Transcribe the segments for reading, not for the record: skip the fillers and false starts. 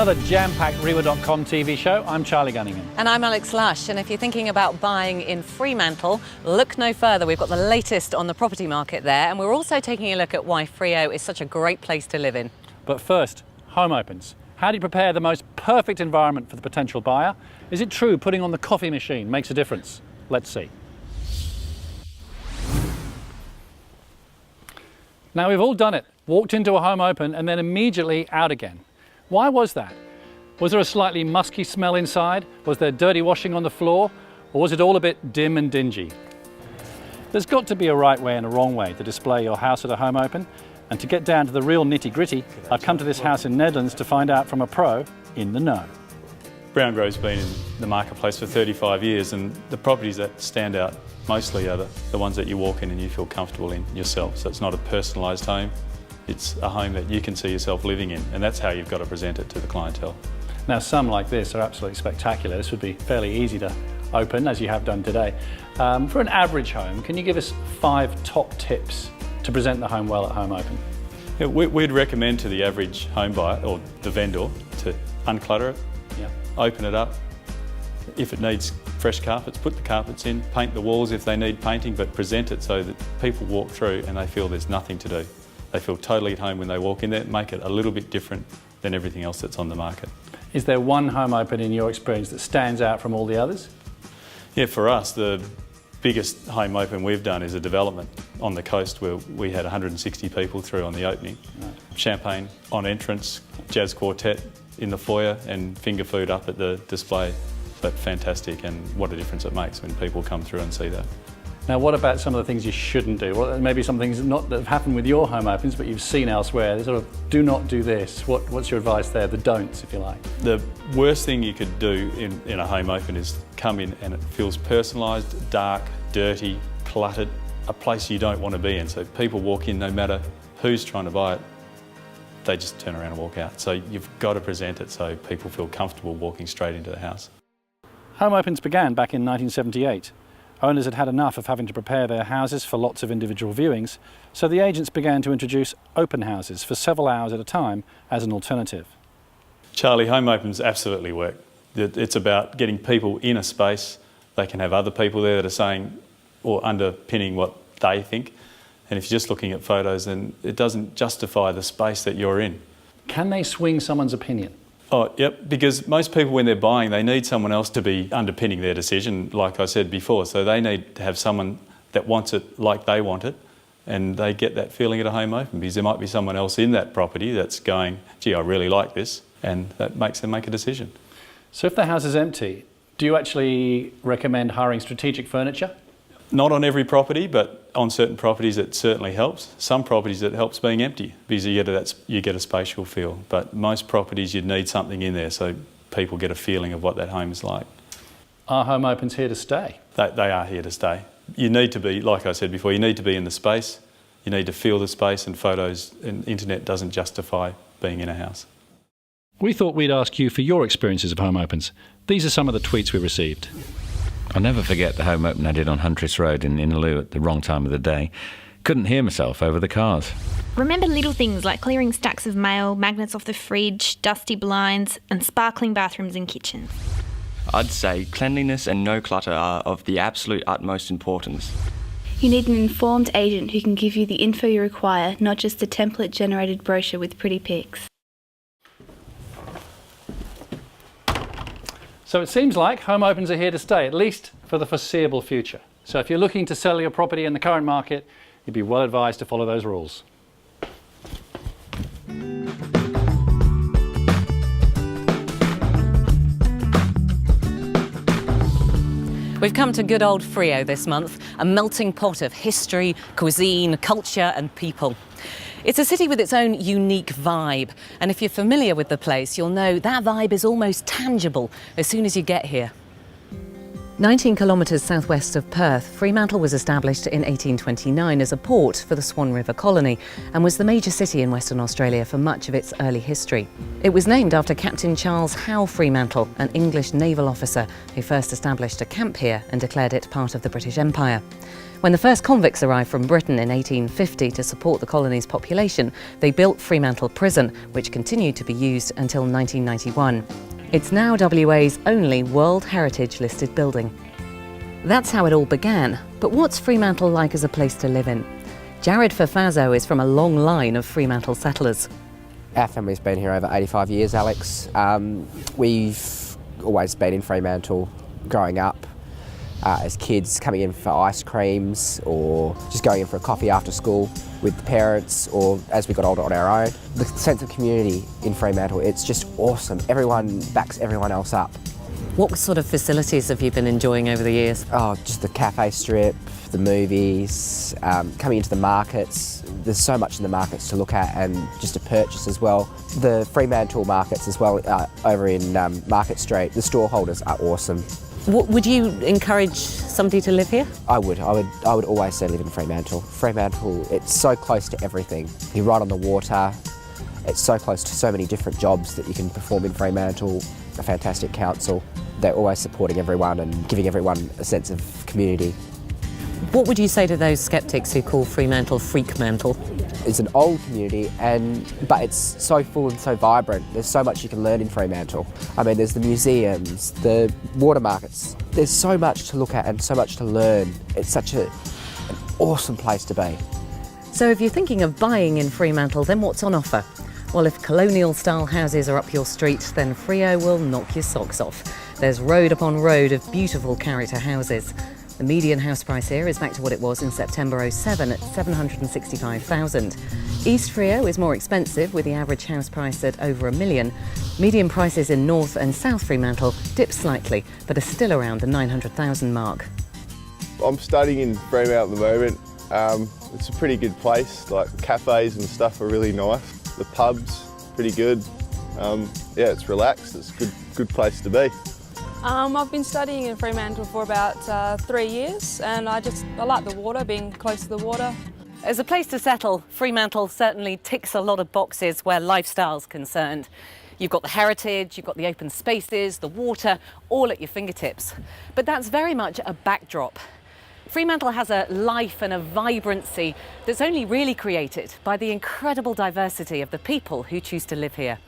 another jam-packed Rewa.com TV show. I'm Charlie Gunningham. And I'm Alex Lush. And if you're thinking about buying in Fremantle, look no further. We've got the latest on the property market there. And we're also taking a look at why Freo is such a great place to live in. But first, home opens. How do you prepare the most perfect environment for the potential buyer? Is it true putting on the coffee machine makes a difference? Let's see. Now, we've all done it. Walked into a home open and then immediately out again. Why was that? Was there a slightly musky smell inside? Was there dirty washing on the floor? Or was it all a bit dim and dingy? There's got to be a right way and a wrong way to display your house at a home open. And to get down to the real nitty-gritty, I've come to this house in Netherlands to find out from a pro in the know. Brown Grove's been in the marketplace for 35 years, and the properties that stand out mostly are the ones that you walk in and you feel comfortable in yourself. So it's not a personalised home, it's a home that you can see yourself living in, and that's how you've got to present it to the clientele. Now, some like this are absolutely spectacular. This would be fairly easy to open, as you have done today. For an average home, can you give us 5 top tips to present the home well at home open? Yeah, we'd recommend to the average home buyer, or the vendor, to unclutter it, open it up. If it needs fresh carpets, put the carpets in, paint the walls if they need painting, but present it so that people walk through and they feel there's nothing to do. They feel totally at home when they walk in there, make it a little bit different than everything else that's on the market. Is there one home open in your experience that stands out from all the others? Yeah, for us, the biggest home open we've done is a development on the coast where we had 160 people through on the opening. Right. Champagne on entrance, jazz quartet in the foyer and finger food up at the display. But fantastic, and what a difference it makes when people come through and see that. Now, what about some of the things you shouldn't do? Well, maybe some things that have happened with your home opens, but you've seen elsewhere. They sort of do not do this. What's your advice there? The don'ts, if you like. The worst thing you could do in a home open is come in and it feels personalised, dark, dirty, cluttered, a place you don't want to be in. So people walk in, no matter who's trying to buy it, they just turn around and walk out. So you've got to present it so people feel comfortable walking straight into the house. Home opens began back in 1978. Owners had had enough of having to prepare their houses for lots of individual viewings, so the agents began to introduce open houses for several hours at a time as an alternative. Charlie, home opens absolutely work. It's about getting people in a space. They can have other people there that are saying or underpinning what they think. And if you're just looking at photos, then it doesn't justify the space that you're in. Can they swing someone's opinion? Oh, yep, because most people when they're buying, they need someone else to be underpinning their decision, like I said before. So they need to have someone that wants it like they want it, and they get that feeling at a home open because there might be someone else in that property that's going, gee, I really like this, and that makes them make a decision. So if the house is empty, do you actually recommend hiring strategic furniture? Not on every property, but on certain properties it certainly helps. Some properties it helps being empty because you get a spatial feel. But most properties you'd need something in there so people get a feeling of what that home is like. Are home opens here to stay? They are here to stay. You need to be, like I said before, you need to be in the space. You need to feel the space, and photos and internet doesn't justify being in a house. We thought we'd ask you for your experiences of home opens. These are some of the tweets we received. I'll never forget the home open I did on Huntress Road in Innaloo at the wrong time of the day. Couldn't hear myself over the cars. Remember little things like clearing stacks of mail, magnets off the fridge, dusty blinds, and sparkling bathrooms and kitchens. I'd say cleanliness and no clutter are of the absolute utmost importance. You need an informed agent who can give you the info you require, not just a template-generated brochure with pretty pics. So it seems like home opens are here to stay, at least for the foreseeable future. So if you're looking to sell your property in the current market, you'd be well advised to follow those rules. We've come to good old Freo this month, a melting pot of history, cuisine, culture and people. It's a city with its own unique vibe, and if you're familiar with the place, you'll know that vibe is almost tangible as soon as you get here. 19 kilometres southwest of Perth, Fremantle was established in 1829 as a port for the Swan River colony and was the major city in Western Australia for much of its early history. It was named after Captain Charles Howe Fremantle, an English naval officer who first established a camp here and declared it part of the British Empire. When the first convicts arrived from Britain in 1850 to support the colony's population, they built Fremantle Prison, which continued to be used until 1991. It's now WA's only World Heritage listed building. That's how it all began, but what's Fremantle like as a place to live in? Jared Fafazzo is from a long line of Fremantle settlers. Our family's been here over 85 years, Alex. We've always been in Fremantle growing up. As kids, coming in for ice creams or just going in for a coffee after school with the parents, or as we got older on our own. The sense of community in Fremantle, it's just awesome. Everyone backs everyone else up. What sort of facilities have you been enjoying over the years? Oh, just the cafe strip, the movies, coming into the markets. There's so much in the markets to look at and just to purchase as well. The Fremantle markets as well, over in Market Street, the store holders are awesome. Would you encourage somebody to live here? I would always say live in Fremantle. Fremantle, it's so close to everything. You're right on the water. It's so close to so many different jobs that you can perform in Fremantle. A fantastic council. They're always supporting everyone and giving everyone a sense of community. What would you say to those sceptics who call Fremantle Freakmantle? It's an old community, but it's so full and so vibrant. There's so much you can learn in Fremantle. I mean, there's the museums, the water markets. There's so much to look at and so much to learn. It's such an awesome place to be. So if you're thinking of buying in Fremantle, then what's on offer? Well, if colonial-style houses are up your street, then Freo will knock your socks off. There's road upon road of beautiful character houses. The median house price here is back to what it was in September 07 at $765,000. East Freo is more expensive, with the average house price at over $1 million. Median prices in North and South Fremantle dip slightly, but are still around the $900,000 mark. I'm studying in Fremantle at the moment. It's a pretty good place, like cafes and stuff are really nice. The pub's pretty good. Yeah, it's relaxed, it's a good place to be. I've been studying in Fremantle for about 3 years, and I like the water, being close to the water. As a place to settle, Fremantle certainly ticks a lot of boxes where lifestyle's concerned. You've got the heritage, you've got the open spaces, the water, all at your fingertips. But that's very much a backdrop. Fremantle has a life and a vibrancy that's only really created by the incredible diversity of the people who choose to live here.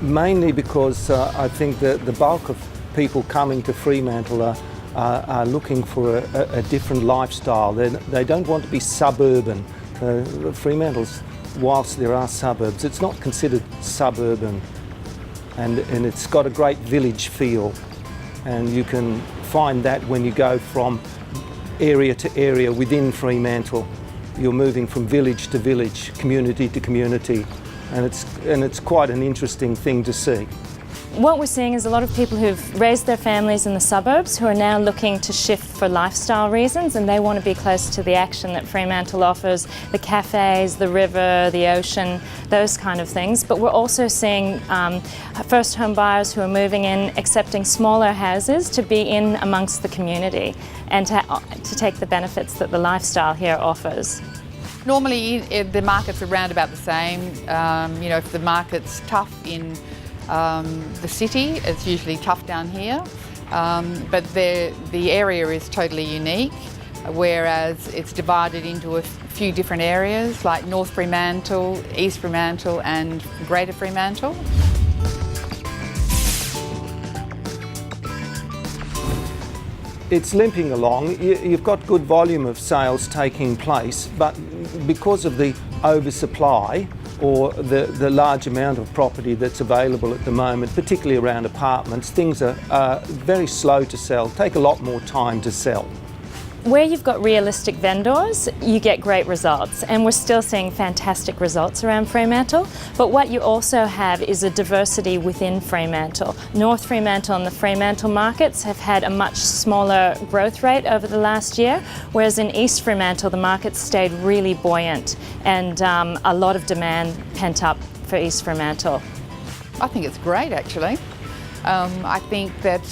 Mainly because I think that the bulk of people coming to Fremantle are looking for a different lifestyle. They don't want to be suburban. Fremantle's, whilst there are suburbs, it's not considered suburban, and it's got a great village feel, and you can find that when you go from area to area within Fremantle. You're moving from village to village, community to community. And it's quite an interesting thing to see. What we're seeing is a lot of people who've raised their families in the suburbs who are now looking to shift for lifestyle reasons, and they want to be close to the action that Fremantle offers, the cafes, the river, the ocean, those kind of things. But we're also seeing first home buyers who are moving in, accepting smaller houses to be in amongst the community and to take the benefits that the lifestyle here offers. Normally the market's around about the same. You know, if the market's tough in the city, it's usually tough down here. But the area is totally unique, whereas it's divided into a few different areas like North Fremantle, East Fremantle and Greater Fremantle. It's limping along. You've got good volume of sales taking place, but because of the oversupply or the large amount of property that's available at the moment, particularly around apartments, things are very slow to sell, take a lot more time to sell. Where you've got realistic vendors, you get great results, and we're still seeing fantastic results around Fremantle. But what you also have is a diversity within Fremantle. North Fremantle and the Fremantle markets have had a much smaller growth rate over the last year, whereas in East Fremantle the markets stayed really buoyant, and a lot of demand pent up for East Fremantle. I think it's great, actually. I think that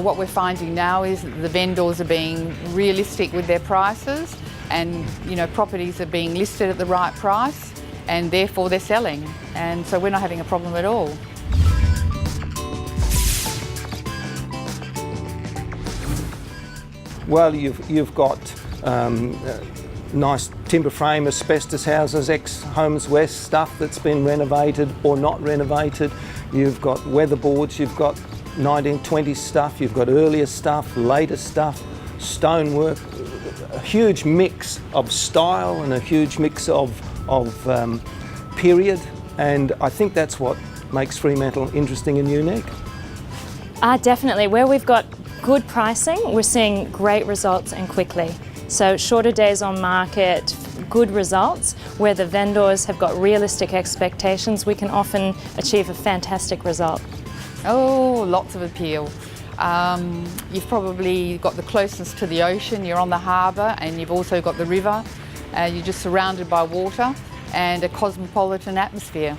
what we're finding now is that the vendors are being realistic with their prices, and properties are being listed at the right price, and therefore they're selling, and so we're not having a problem at all. Well, you've got nice timber frame, asbestos houses, ex-Homes West stuff that's been renovated or not renovated. You've got weatherboards, you've got 1920s stuff, you've got earlier stuff, later stuff, stonework, a huge mix of style and a huge mix of period, and I think that's what makes Fremantle interesting and unique. Definitely. Where we've got good pricing, we're seeing great results and quickly. So shorter days on market, good results. Where the vendors have got realistic expectations, we can often achieve a fantastic result. Oh, lots of appeal. You've probably got the closeness to the ocean, you're on the harbour, and you've also got the river. You're just surrounded by water and a cosmopolitan atmosphere.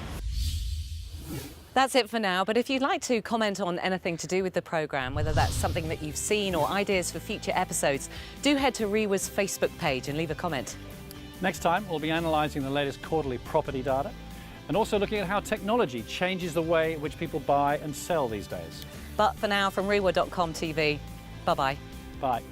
That's it for now, but if you'd like to comment on anything to do with the programme, whether that's something that you've seen or ideas for future episodes, do head to REWA's Facebook page and leave a comment. Next time, we'll be analysing the latest quarterly property data and also looking at how technology changes the way in which people buy and sell these days. But for now, from rewa.com TV, bye-bye. Bye.